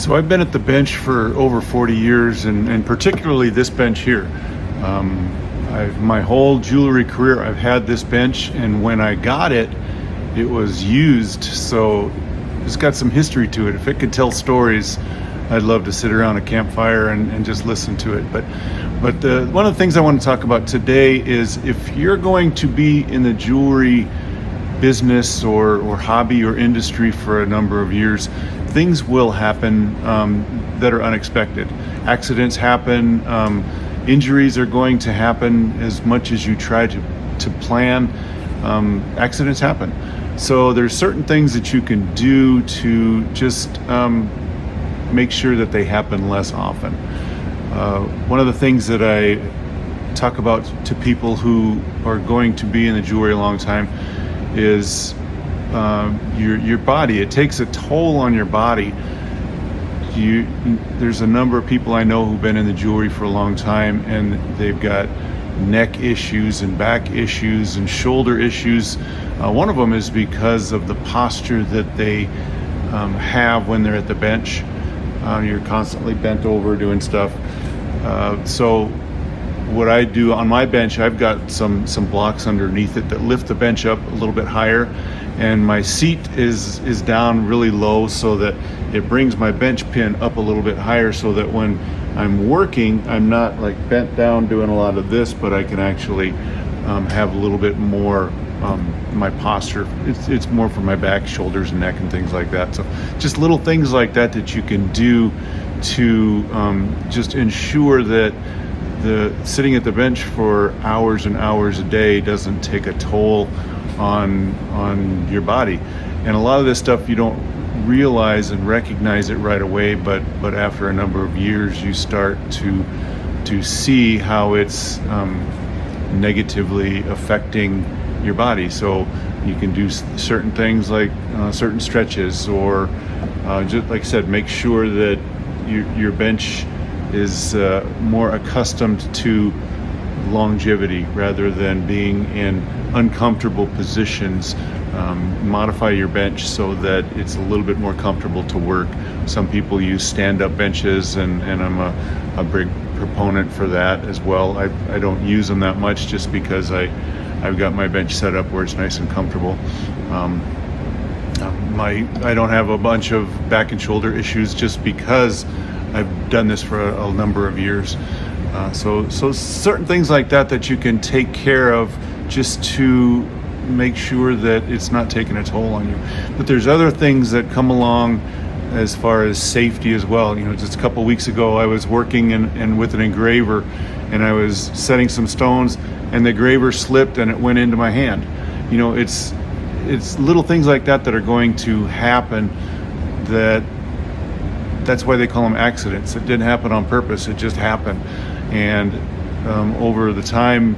So I've been at the bench for over 40 years, and particularly this bench here. My whole jewelry career I've had this bench, and when I got it, it was used, so it's got some history to it. If it could tell stories, I'd love to sit around a campfire and just listen to it. But one of the things I want to talk about today is if you're going to be in the jewelry business or hobby or industry for a number of years, things will happen that are unexpected. Accidents happen, injuries are going to happen as much as you try to plan. Accidents happen. So there's certain things that you can do to just make sure that they happen less often. One of the things that I talk about to people who are going to be in the jewelry a long time is your body. It takes a toll on your body. There's a number of people I know who've been in the jewelry for a long time, and they've got neck issues and back issues and shoulder issues. One of them is because of the posture that they have when they're at the bench. You're constantly bent over doing stuff. So what I do on my bench, I've got some blocks underneath it that lift the bench up a little bit higher, and my seat is down really low so that it brings my bench pin up a little bit higher, so that when I'm working, I'm not like bent down doing a lot of this, but I can actually have a little bit more my posture. It's more for my back, shoulders, and neck and things like that. So just little things like that you can do to just ensure that the sitting at the bench for hours and hours a day doesn't take a toll on your body. And a lot of this stuff you don't realize and recognize it right away, but after a number of years you start to see how it's negatively affecting your body. So you can do certain things like certain stretches, or just like I said, make sure that your bench is more accustomed to longevity rather than being in uncomfortable positions. Modify your bench so that it's a little bit more comfortable to work. Some people use stand-up benches, and I'm a big proponent for that as well. I don't use them that much just because I've got my bench set up where it's nice and comfortable. I don't have a bunch of back and shoulder issues just because I've done this for a number of years. So certain things like that you can take care of just to make sure that it's not taking a toll on you. But there's other things that come along as far as safety as well. Just a couple weeks ago I was working and with an engraver, and I was setting some stones, and the engraver slipped and it went into my hand. It's little things like that are going to happen. That's why they call them accidents. It didn't happen on purpose, it just happened. And over the time,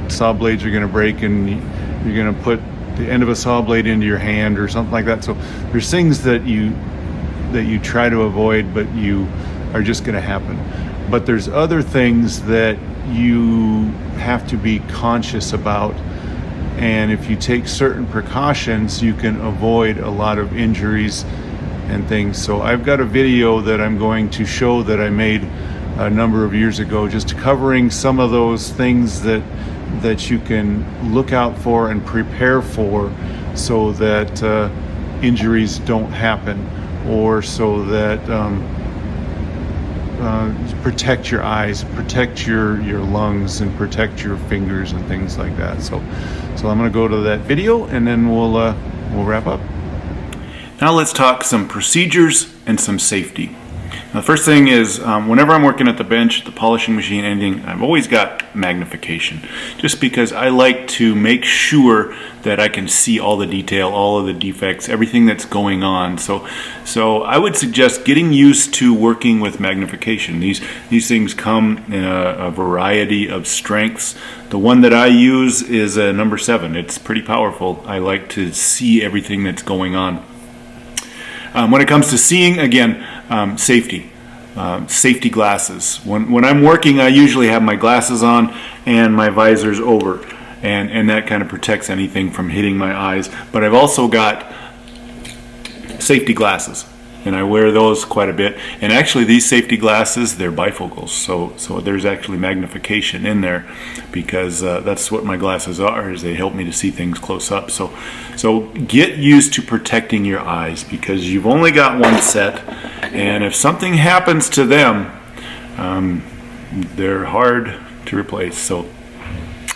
saw blades are going to break, and you're going to put the end of a saw blade into your hand or something like that. So there's things that you try to avoid, but you are just going to happen. But there's other things that you have to be conscious about, and if you take certain precautions, you can avoid a lot of injuries and things. So I've got a video that I'm going to show that I made a number of years ago, just covering some of those things that you can look out for and prepare for, so that injuries don't happen, or so that protect your eyes, protect your lungs, and protect your fingers and things like that. So I'm going to go to that video, and then we'll wrap up. Now let's talk some procedures and some safety. Now, the first thing is, whenever I'm working at the bench, the polishing machine, anything, I've always got magnification, just because I like to make sure that I can see all the detail, all of the defects, everything that's going on. So I would suggest getting used to working with magnification. These things come in a variety of strengths. The one that I use is a number 7. It's pretty powerful. I like to see everything that's going on. When it comes to seeing, again, safety. Safety glasses. When I'm working, I usually have my glasses on and my visors over, and that kind of protects anything from hitting my eyes. But I've also got safety glasses, and I wear those quite a bit. And actually, these safety glasses, they're bifocals, so there's actually magnification in there, because that's what my glasses are, is they help me to see things close up. So get used to protecting your eyes, because you've only got one set, and if something happens to them, they're hard to replace. So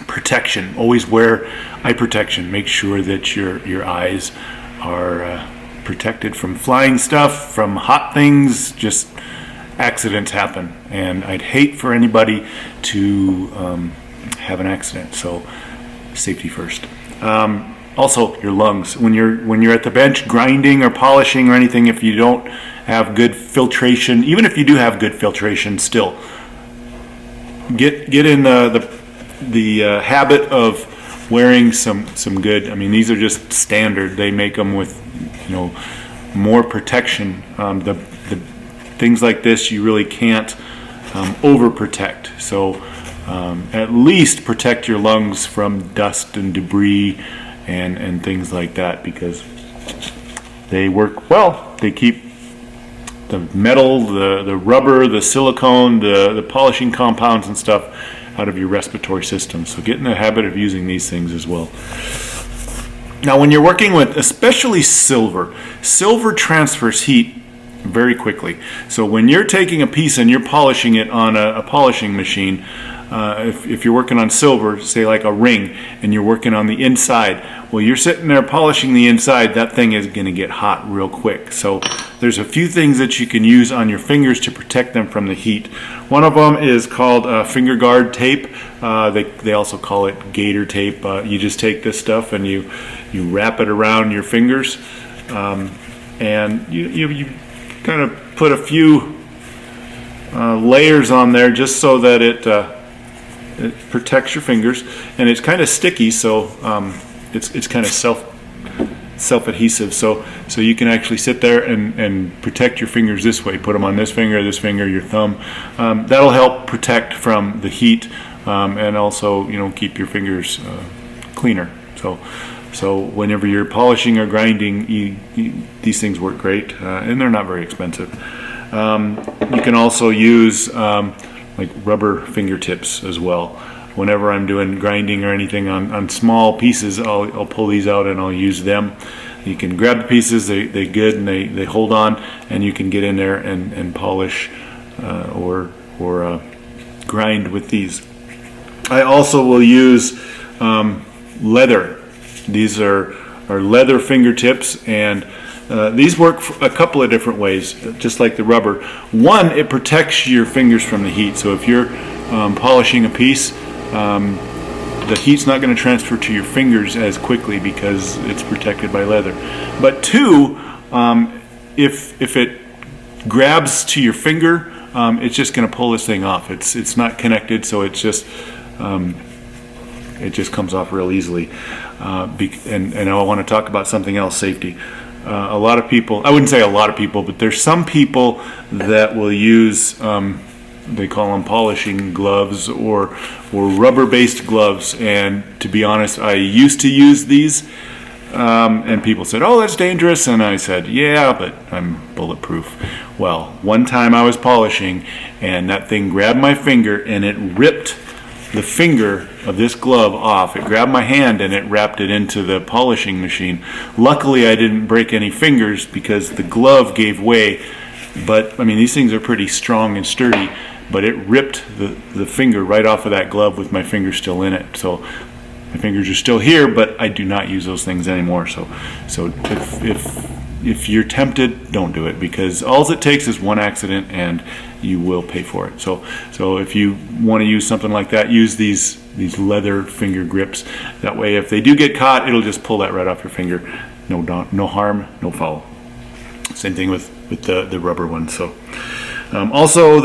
protection, always wear eye protection. Make sure that your eyes are protected from flying stuff, from hot things. Just accidents happen, and I'd hate for anybody to have an accident. So safety first. Also, your lungs. When you're at the bench grinding or polishing or anything, if you don't have good filtration, even if you do have good filtration, still get in the habit of wearing some good. I mean, these are just standard. They make them with more protection. The things like this you really can't overprotect. So at least protect your lungs from dust and debris and things like that, because they work well. They keep the metal, the rubber, the silicone, the polishing compounds and stuff out of your respiratory system. So get in the habit of using these things as well. Now, when you're working with especially silver transfers heat very quickly. So when you're taking a piece and you're polishing it on a polishing machine, if you're working on silver, say like a ring, and you're working on the inside, well, you're sitting there polishing the inside, that thing is going to get hot real quick. So there's a few things that you can use on your fingers to protect them from the heat. One of them is called finger guard tape. They also call it gator tape. You just take this stuff and you wrap it around your fingers, and you kind of put a few layers on there just so that it protects your fingers, and it's kind of sticky, so it's kind of self-adhesive, so you can actually sit there and protect your fingers this way. Put them on this finger, your thumb. That'll help protect from the heat, and also keep your fingers cleaner. So whenever you're polishing or grinding, these things work great, and they're not very expensive. You can also use like rubber fingertips as well. Whenever I'm doing grinding or anything on small pieces, I'll pull these out and I'll use them. You can grab the pieces, they're good, and they hold on, and you can get in there and polish or grind with these. I also will use leather. These are leather fingertips, and these work a couple of different ways, just like the rubber. One, it protects your fingers from the heat. So if you're polishing a piece, the heat's not going to transfer to your fingers as quickly because it's protected by leather. But two, if it grabs to your finger, it's just going to pull this thing off. It's not connected, so it just comes off real easily. And I want to talk about something else, safety. A lot of people, I wouldn't say a lot of people, but there's some people that will use, they call them polishing gloves or rubber-based gloves. And to be honest, I used to use these, and people said, "Oh, that's dangerous." And I said, "Yeah, but I'm bulletproof." Well, one time I was polishing, and that thing grabbed my finger, and it ripped the finger of this glove off. It grabbed my hand and it wrapped it into the polishing machine. Luckily, I didn't break any fingers because the glove gave way. But I mean, these things are pretty strong and sturdy, but it ripped the finger right off of that glove with my finger still in it. So my fingers are still here, but I do not use those things anymore. So if you're tempted, don't do it, because all it takes is one accident and you will pay for it. So if you want to use something like that, use these leather finger grips. That way, if they do get caught, it'll just pull that right off your finger. No harm, no foul. Same thing with the rubber ones. So also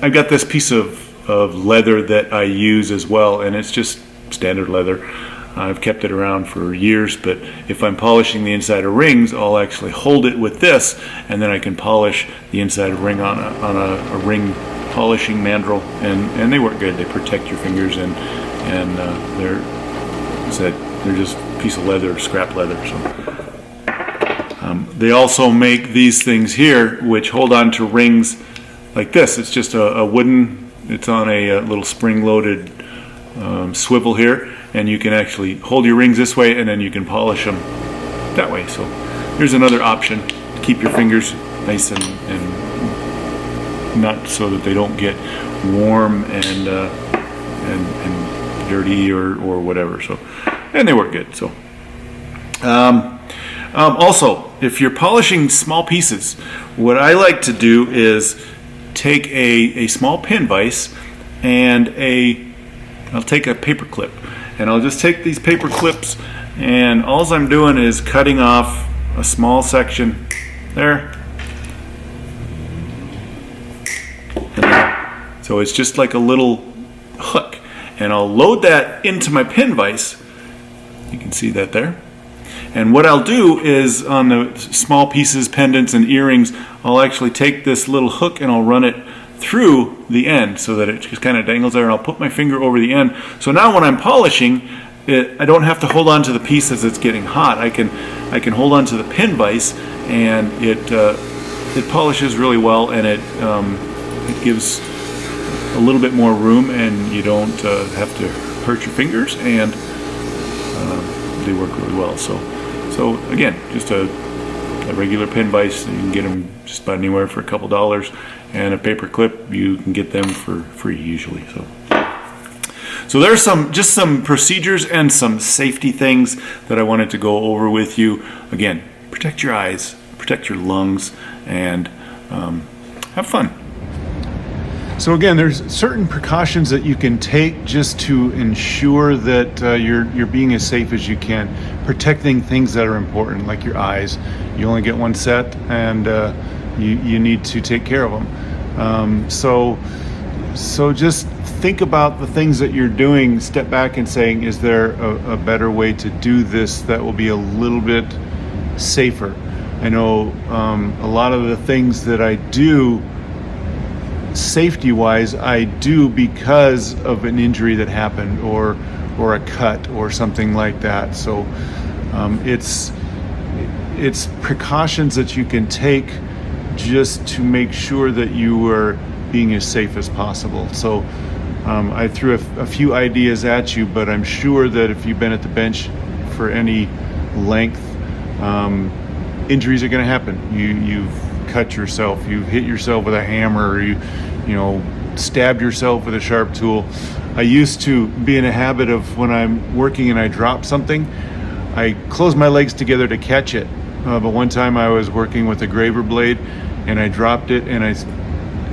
I've got this piece of leather that I use as well, and it's just standard leather. I've kept it around for years, but if I'm polishing the inside of rings, I'll actually hold it with this, and then I can polish the inside of a ring on a ring polishing mandrel, and they work good. They protect your fingers, and they're just a piece of leather, scrap leather. So They also make these things here which hold on to rings like this. It's just a wooden, it's on a little spring-loaded swivel here, and you can actually hold your rings this way and then you can polish them that way. So here's another option to keep your fingers nice and not so that they don't get warm and dirty or whatever. So, and they work good. So also, if you're polishing small pieces, what I like to do is take a small pin vise and I'll take a paper clip, and I'll just take these paper clips, and all I'm doing is cutting off a small section there. So it's just like a little hook, and I'll load that into my pin vise. You can see that there. And what I'll do is on the small pieces, pendants and earrings, I'll actually take this little hook and I'll run it through the end so that it just kind of dangles there, and I'll put my finger over the end. So now when I'm polishing it, I don't have to hold on to the piece as it's getting hot. I can hold on to the pin vise, and it polishes really well, and it gives a little bit more room, and you don't have to hurt your fingers, and they work really well. So again, just a regular pin vise, you can get them just about anywhere for a couple dollars, and a paper clip, you can get them for free usually. So there's just some procedures and some safety things that I wanted to go over with you. Again, protect your eyes, protect your lungs, and have fun. So again, there's certain precautions that you can take just to ensure that you're being as safe as you can, protecting things that are important, like your eyes. You only get one set, and you need to take care of them. So just think about the things that you're doing, step back and saying, is there a better way to do this that will be a little bit safer? I know a lot of the things that I do safety-wise, I do because of an injury that happened or a cut or something like that. So it's precautions that you can take just to make sure that you are being as safe as possible. So I threw a few ideas at you, but I'm sure that if you've been at the bench for any length, injuries are going to happen. You've cut yourself, you've hit yourself with a hammer, or you stabbed yourself with a sharp tool. I used to be in a habit of, when I'm working and I drop something, I close my legs together to catch it. But one time I was working with a graver blade and I dropped it, and I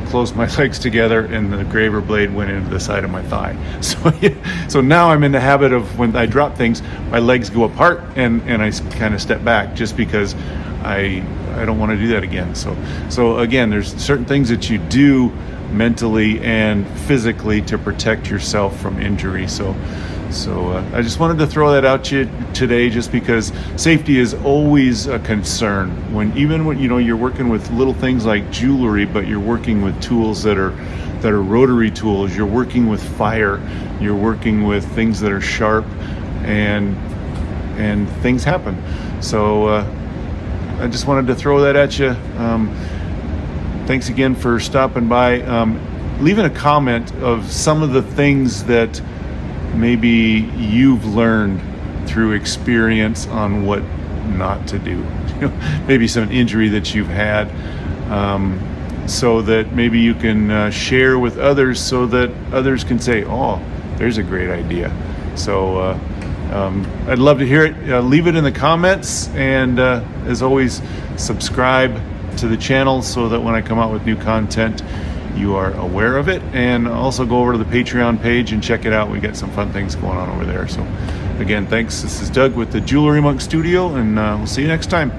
closed my legs together and the graver blade went into the side of my thigh. So now I'm in the habit of, when I drop things, my legs go apart and I kind of step back, just because I don't want to do that again. So again, there's certain things that you do mentally and physically to protect yourself from injury. So I just wanted to throw that out to you today, just because safety is always a concern even when you're working with little things like jewelry, but you're working with tools that are rotary tools. You're working with fire. You're working with things that are sharp, and things happen. So I just wanted to throw that at you. Thanks again for stopping by. Leaving a comment of some of the things that maybe you've learned through experience on what not to do. Maybe some injury that you've had, so that maybe you can share with others, so that others can say, oh, there's a great idea. So I'd love to hear it. Leave it in the comments, and as always, subscribe to the channel so that when I come out with new content, you are aware of it. And also go over to the Patreon page and check it out. We got some fun things going on over there. So again, thanks. This is Doug with the Jewelry Monk Studio, and we'll see you next time.